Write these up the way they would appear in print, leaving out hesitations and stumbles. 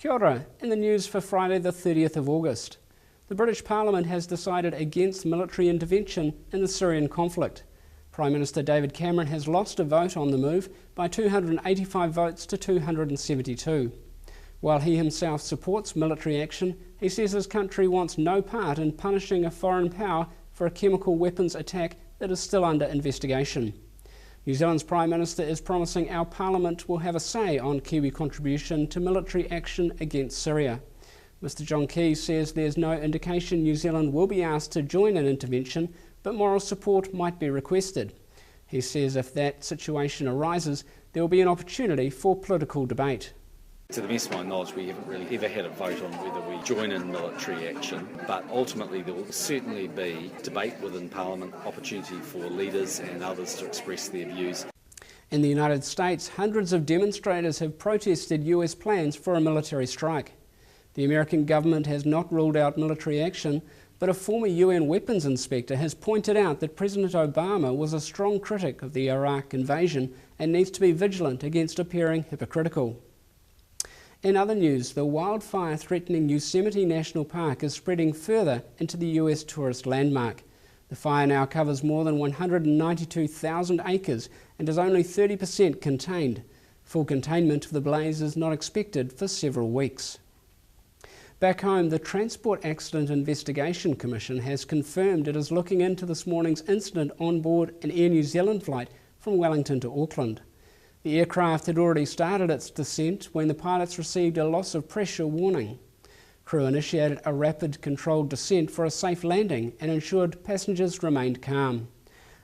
Kia ora. In the news for Friday the 30th of August. The British Parliament has decided against military intervention in the Syrian conflict. Prime Minister David Cameron has lost a vote on the move by 285 votes to 272. While he himself supports military action, he says his country wants no part in punishing a foreign power for a chemical weapons attack that is still under investigation. New Zealand's Prime Minister is promising our Parliament will have a say on Kiwi contribution to military action against Syria. Mr John Key says there's no indication New Zealand will be asked to join an intervention, but moral support might be requested. He says if that situation arises, there will be an opportunity for political debate. To the best of my knowledge, we haven't really ever had a vote on whether we join in military action, but ultimately there will certainly be debate within Parliament, opportunity for leaders and others to express their views. In the United States, hundreds of demonstrators have protested US plans for a military strike. The American government has not ruled out military action, but a former UN weapons inspector has pointed out that President Obama was a strong critic of the Iraq invasion and needs to be vigilant against appearing hypocritical. In other news, the wildfire threatening Yosemite National Park is spreading further into the US tourist landmark. The fire now covers more than 192,000 acres and is only 30% contained. Full containment of the blaze is not expected for several weeks. Back home, the Transport Accident Investigation Commission has confirmed it is looking into this morning's incident on board an Air New Zealand flight from Wellington to Auckland. The aircraft had already started its descent when the pilots received a loss of pressure warning. Crew initiated a rapid controlled descent for a safe landing and ensured passengers remained calm.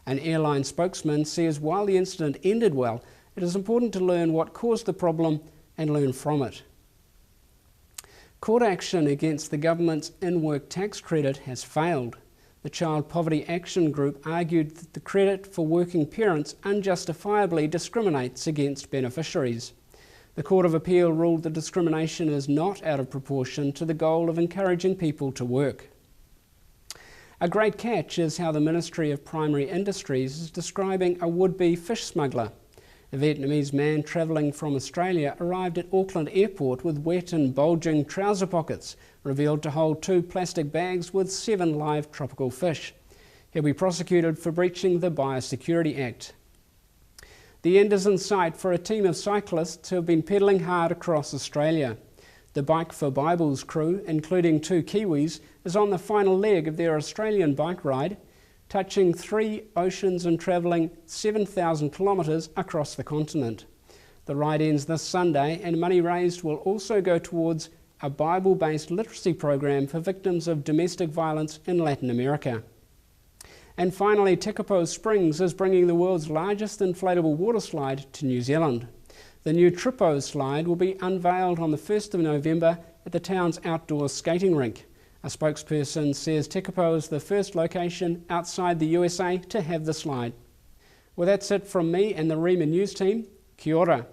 An airline spokesman says while the incident ended well, it is important to learn what caused the problem and learn from it. Court action against the government's in-work tax credit has failed. The Child Poverty Action Group argued that the credit for working parents unjustifiably discriminates against beneficiaries. The Court of Appeal ruled the discrimination is not out of proportion to the goal of encouraging people to work. A great catch is how the Ministry of Primary Industries is describing a would-be fish smuggler. A Vietnamese man travelling from Australia arrived at Auckland Airport with wet and bulging trouser pockets, revealed to hold 2 plastic bags with 7 live tropical fish. He'll be prosecuted for breaching the Biosecurity Act. The end is in sight for a team of cyclists who have been pedalling hard across Australia. The Bike for Bibles crew, including 2 Kiwis, is on the final leg of their Australian bike ride, touching 3 oceans and travelling 7,000 kilometres across the continent. The ride ends this Sunday and money raised will also go towards a Bible-based literacy program for victims of domestic violence in Latin America. And finally, Tekapo Springs is bringing the world's largest inflatable water slide to New Zealand. The new Tripo slide will be unveiled on the 1st of November at the town's outdoor skating rink. A spokesperson says Tekapo is the first location outside the USA to have the slide. Well, that's it from me and the Rhema news team. Kia ora.